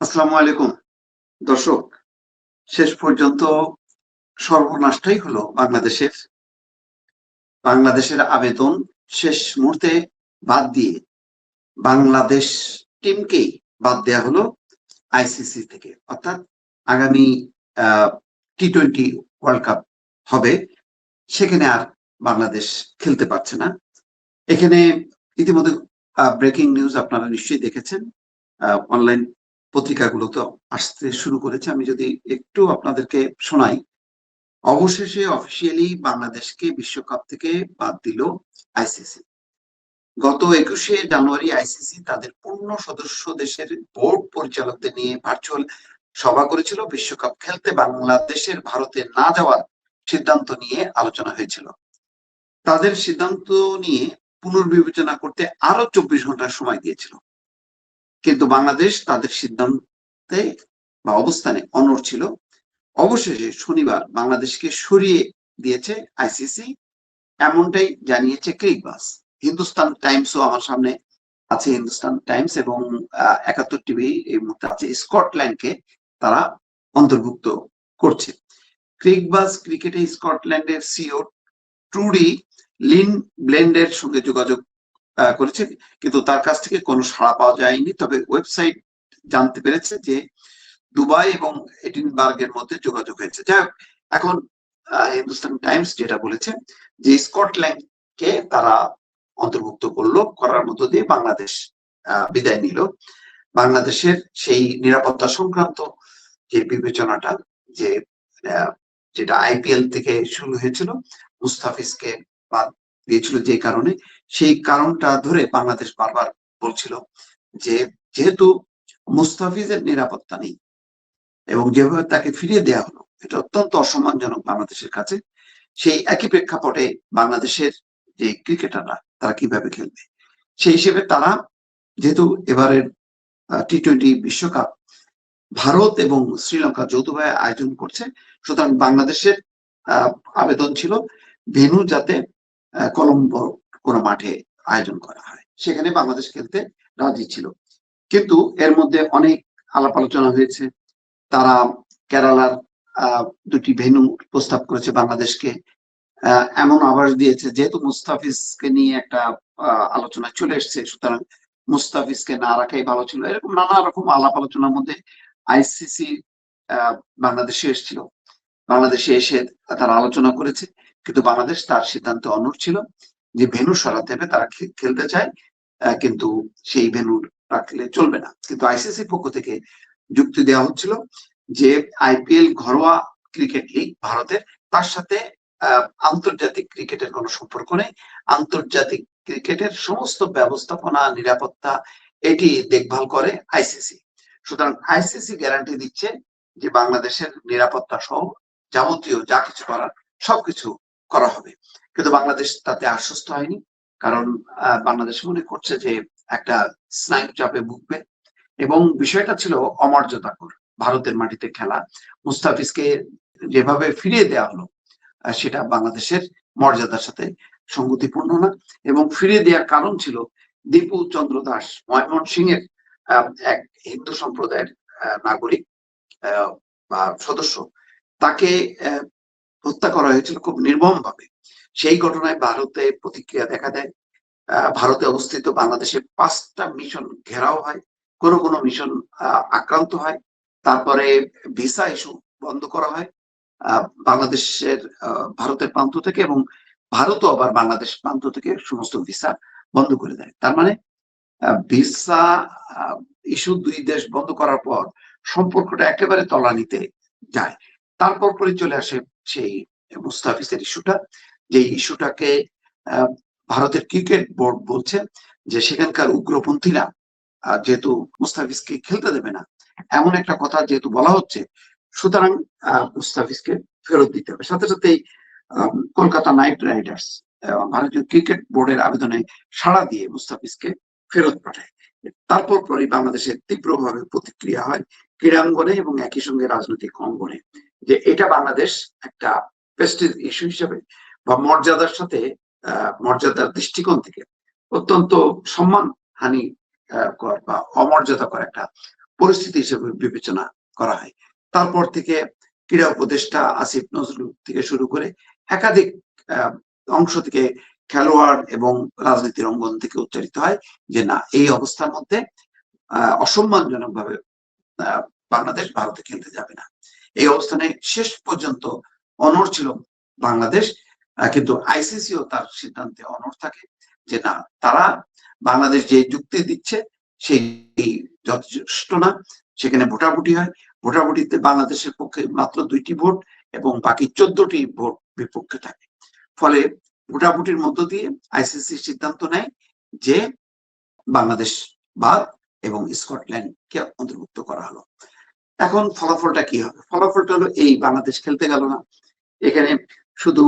আসসালামু আলাইকুম দর্শক। শেষ পর্যন্ত সর্বনাশটাই হলো বাংলাদেশের আবেদন শেষ মুহূর্তে বাদ দিয়ে বাংলাদেশ টিমকেই বাদ দেয়া হলো আইসিসি থেকে। অর্থাৎ আগামী টি-20 ওয়ার্ল্ড কাপ হবে, সেখানে আর বাংলাদেশ খেলতে পারছে না। এখানে ইতিমধ্যে ব্রেকিং নিউজ আপনারা নিশ্চয়ই দেখেছেন, অনলাইন পত্রিকাগুলো তো আসতে শুরু করেছে। আমি যদি একটু আপনাদেরকে শোনাই। অবশেষে অফিসিয়ালি বাংলাদেশকে বিশ্বকাপ থেকে বাদ দিল আইসিসি। গত 21শে জানুয়ারি আইসিসি তাদের পূর্ণ সদস্য দেশের বোর্ড পরিচালকদের নিয়ে ভার্চুয়াল সভা করেছিল। বিশ্বকাপ খেলতে বাংলাদেশের ভারতে না যাওয়ার সিদ্ধান্ত নিয়ে আলোচনা হয়েছিল। তাদের সিদ্ধান্ত নিয়ে পুনর্বিবেচনা করতে আরো 24 ঘন্টার সময় দিয়েছিল, কিন্তু বাংলাদেশ তাদের সিদ্ধান্তে বা অবস্থানে অনড় ছিল। অবশেষে শনিবার বাংলাদেশকে সরিয়ে দিয়েছে আইসিসি, এমনটাই জানিয়েছে ক্রিকবাজ। হিন্দুস্তান টাইমসও আমার সামনে আছে, হিন্দুস্তান টাইমস এবং 71 টিভি এই মুহূর্তে আছে। স্কটল্যান্ডকে তারা অন্তর্ভুক্ত করছে। ক্রিকবাজ ক্রিকেটে স্কটল্যান্ডের সিও ট্রুডি লিন ব্লেন্ডের সঙ্গে যোগাযোগ করেছে, কিন্তু তার কাছ থেকে কোনো সাড়া পাওয়া যায়নি। তবে ওয়েবসাইট জানতে পেরেছে যে দুবাই এবং এডিনবার্গের মধ্যে যোগাযোগ হয়েছে। যাই হোক, এখন হিন্দুস্তান টাইমস যেটা বলেছে যে স্কটল্যান্ডকে তারা অন্তর্ভুক্ত করার মধ্য দিয়ে বাংলাদেশ বিদায় নিল। বাংলাদেশের সেই নিরাপত্তা সংক্রান্ত যে বিবেচনাটা, যেটা আইপিএল থেকে শুরু হয়েছিল, মুস্তাফিজকে বাদ দিয়েছিল যে কারণে, সেই কারণটা ধরে বাংলাদেশ বারবার বলছিল যে যেহেতু মুস্তাফিজের নিরাপত্তা নেই এবং যেভাবে তাকে ফিরিয়ে দেওয়া হলো, এটা অত্যন্ত অসম্মানজনক বাংলাদেশের কাছে। সেই একই প্রেক্ষাপটে বাংলাদেশের যে ক্রিকেটাররা তারা কিভাবে খেলবে, সেই হিসেবে তারা যেহেতু এবারের টি-20 বিশ্বকাপ ভারত এবং শ্রীলঙ্কা যৌথভাবে আয়োজন করছে, সুতরাং বাংলাদেশের আবেদন ছিল ভেন্যু যাতে কলম্বো কোনো মাঠে আয়োজন করা হয়, সেখানে বাংলাদেশ খেলতে রাজি ছিল। কিন্তু এর মধ্যে অনেক আলাপ আলোচনা হয়েছে। তারা কেরালার দুটি ভেন্যু প্রস্তাব করেছে বাংলাদেশকে। এমন আভাস দিয়েছে যেহেতু মুস্তাফিজকে নিয়ে একটা আলোচনা চলে এসছে, সুতরাং মুস্তাফিজকে না রাখাই ভালো ছিল। এরকম নানা রকম আলাপ আলোচনার মধ্যে আইসিসি বাংলাদেশে এসেছিল। বাংলাদেশে এসে তারা আলোচনা করেছে, কিন্তু বাংলাদেশ তার সিদ্ধান্তে অনড় ছিল যে ভেন্যু সরাতে হবে। তারা খেলতে চায়, কিন্তু সেই ভেন্যু রাখলে চলবে না। কিন্তু আইসিসির পক্ষ থেকে যুক্তি দেওয়া হচ্ছিল যে আইপিএল ঘরোয়া ক্রিকেট লিগ ভারতের, তার সাথে আন্তর্জাতিক ক্রিকেটের কোনো সম্পর্ক নেই। আন্তর্জাতিক ক্রিকেটের সমস্ত ব্যবস্থাপনা, নিরাপত্তা এটি দেখভাল করে আইসিসি। সুতরাং আইসিসি গ্যারান্টি দিচ্ছে যে বাংলাদেশের নিরাপত্তা সহ যাবতীয় যা কিছু করার সবকিছু করা হবে। কিন্তু বাংলাদেশ তাতে আশ্বস্ত হয়নি, কারণ বাংলাদেশ মনে করছে যে একটা স্নায়ু চাপে ভুগবে এবং বিষয়টা ছিল অমর্যাদাকর। ভারতের মাটিতে খেলা, মুস্তাফিজকে যেভাবে ফিরিয়ে দেওয়া হলো সেটা বাংলাদেশের মর্যাদার সাথে সঙ্গতিপূর্ণ না। এবং ফিরিয়ে দেওয়ার কারণ ছিল দীপু চন্দ্র দাস, ময়মনসিংহের এক হিন্দু সম্প্রদায়ের নাগরিক বা সদস্য, তাকে হত্যা করা হয়েছিল খুব নির্মম ভাবে। সেই ঘটনায় ভারতে প্রতিক্রিয়া দেখা দেয়। ভারতে অবস্থিত বাংলাদেশের 5টা মিশন ঘেরাও হয়, কোনো কোনো মিশন আক্রান্ত হয়। তারপরে ভিসা ইস্যু বন্ধ করা হয় বাংলাদেশের ভারতের প্রান্ত থেকে, এবং ভারতও আবার বাংলাদেশ প্রান্ত থেকে সমস্ত ভিসা বন্ধ করে দেয়। তার মানে ভিসা ইস্যু 2 দেশ বন্ধ করার পর সম্পর্কটা একেবারে তলানিতে যায়। তারপর পরে চলে আসে সেই মুস্তাফিজের ইস্যুটা, যে ইস্যুটাকে ভারতের ক্রিকেট বোর্ড বলছে যে সেখানকার উগ্রপন্থীরা যেহেতু মুস্তাফিজকে খেলতে দেবে না, এমন একটা কথা যেহেতু বলা হচ্ছে, সুতরাং মুস্তাফিজকে ফেরত দিতে হবে। সাথে সাথেই কলকাতা নাইট রাইডার্স ভারতীয় ক্রিকেট বোর্ডের আবেদনে সাড়া দিয়ে মুস্তাফিজকে ফেরত পাঠায়। তারপর পরই বাংলাদেশের তীব্রভাবে প্রতিক্রিয়া হয় ক্রীড়াঙ্গনে এবং একই সঙ্গে রাজনৈতিক অঙ্গনে, যে এটা বাংলাদেশ একটা প্রেস্টিজ ইস্যু হিসেবে বা মর্যাদার সাথে মর্যাদার দৃষ্টিকোণ থেকে অত্যন্ত সম্মানহানি কর বা অমর্যাদাকর একটা পরিস্থিতি হিসেবে বিবেচনা করা হয়। তারপর থেকে ক্রীড়া উপদেষ্টা আসিফ নজরুল থেকে শুরু করে একাধিক অংশ থেকে খেলোয়াড় এবং রাজনীতির অঙ্গন থেকে উচ্চারিত হয় যে না, এই অবস্থার মধ্যে অসম্মানজনক ভাবে বাংলাদেশ ভারতে খেলতে যাবে না। এই অবস্থানে শেষ পর্যন্ত অনড় ছিল বাংলাদেশ, কিন্তু আইসিসিও তার সিদ্ধান্তে অনড় থাকে যে না, তারা বাংলাদেশ যে যুক্তি দিচ্ছে সেই যথেষ্ট না, সেখানে ভোটাভুটি হয়, ভোটাভুটিতে বাংলাদেশের পক্ষে মাত্র 2টি ভোট এবং বাকি 14টি ভোট বিপক্ষে থাকে। ফলে ভোটাভুটির মধ্য দিয়ে আইসিসি সিদ্ধান্ত নেয় যে বাংলাদেশ বাদ এবং স্কটল্যান্ডকে অন্তর্ভুক্ত করা হলো। এখন ফলাফলটা কি হবে? ফলাফলটা হলো এই, বাংলাদেশ খেলতে গেল না। এখানে শুধু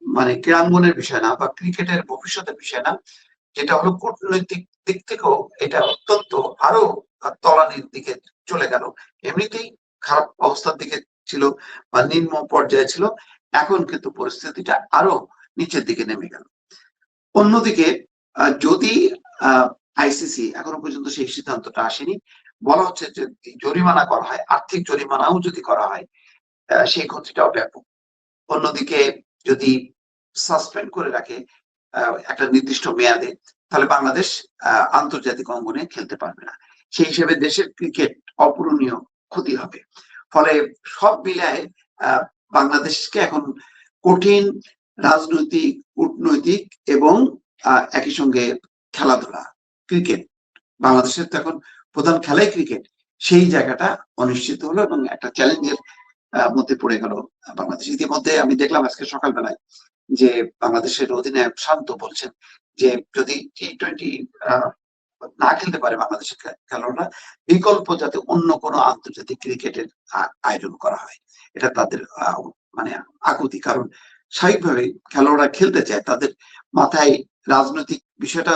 মানে ক্রীড়াঙ্গনের বিষয় না বা ক্রিকেটের ভবিষ্যতের বিষয় না, যেটা হলো কূটনৈতিক দিক থেকেও এটা অত্যন্ত আরো তলানির দিকে চলে গেল। এমনিতেই খারাপ অবস্থার দিকে ছিল বা নিম্ন পর্যায়ে ছিল, এখন কিন্তু পরিস্থিতিটা আরো নিচের দিকে নেমে গেল। অন্যদিকে যদি আইসিসি এখনো পর্যন্ত সেই সিদ্ধান্তটা আসেনি, বলা হচ্ছে যে জরিমানা করা হয়, আর্থিক জরিমানাও যদি করা হয়, সেই ক্ষতিটাও ব্যাপক। অন্যদিকে যদি সাসপেন্ড করে রাখে একটা নির্দিষ্ট মেয়াদে, তাহলে বাংলাদেশ আন্তর্জাতিক অঙ্গনে খেলতে পারবে না। সেই হিসেবে দেশের ক্রিকেট অপূরণীয় ক্ষতি হবে। ফলে সব মিলায় বাংলাদেশকে এখন কঠিন রাজনৈতিক, কূটনৈতিক এবং একই সঙ্গে খেলাধুলা, ক্রিকেট, বাংলাদেশের তো এখন প্রধান খেলাই ক্রিকেট, সেই জায়গাটা অনিশ্চিত হলো এবং একটা চ্যালেঞ্জের মধ্যে পড়ে গেল বাংলাদেশ। ইতিমধ্যে আমি দেখলাম আজকে সকালবেলায় যে বাংলাদেশের অধিনায়ক শান্ত বলছেন যে যদি T20 না খেলতে পারে বাংলাদেশের খেলোয়াড়রা, বিকল্প যাতে অন্য কোনো আন্তর্জাতিক ক্রিকেটের আয়োজন করা হয়, এটা তাদের মানে আকুতি। কারণ স্বাভাবিকভাবে খেলোয়াড়রা খেলতে চায়, তাদের মাথায় রাজনৈতিক বিষয়টা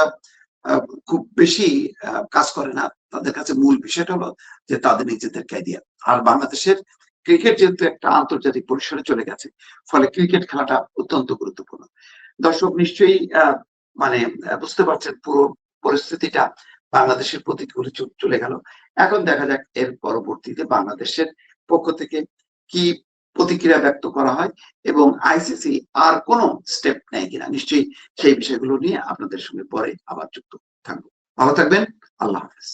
খুব বেশি কাজ করে না, তাদের কাছে মূল বিষয়টা হলো যে তাদের নিজেদের ক্যারিয়ার। আর বাংলাদেশের ক্রিকেট যেহেতু একটা আন্তর্জাতিক পরিসরে চলে গেছে, ফলে ক্রিকেট খেলাটা অত্যন্ত গুরুত্বপূর্ণ। দর্শক নিশ্চয়ই মানে বুঝতে পারছেন পুরো পরিস্থিতিটা বাংলাদেশের প্রতিকূলে চলে গেল। এখন দেখা যাক এর পরবর্তীতে বাংলাদেশের পক্ষ থেকে কি প্রতিক্রিয়া ব্যক্ত করা হয় এবং আইসিসি আর কোন স্টেপ নেয় কিনা। নিশ্চয়ই সেই বিষয়গুলো নিয়ে আপনাদের সঙ্গে পরে আবার যুক্ত থাকবো। ভালো থাকবেন। আল্লাহ হাফেজ।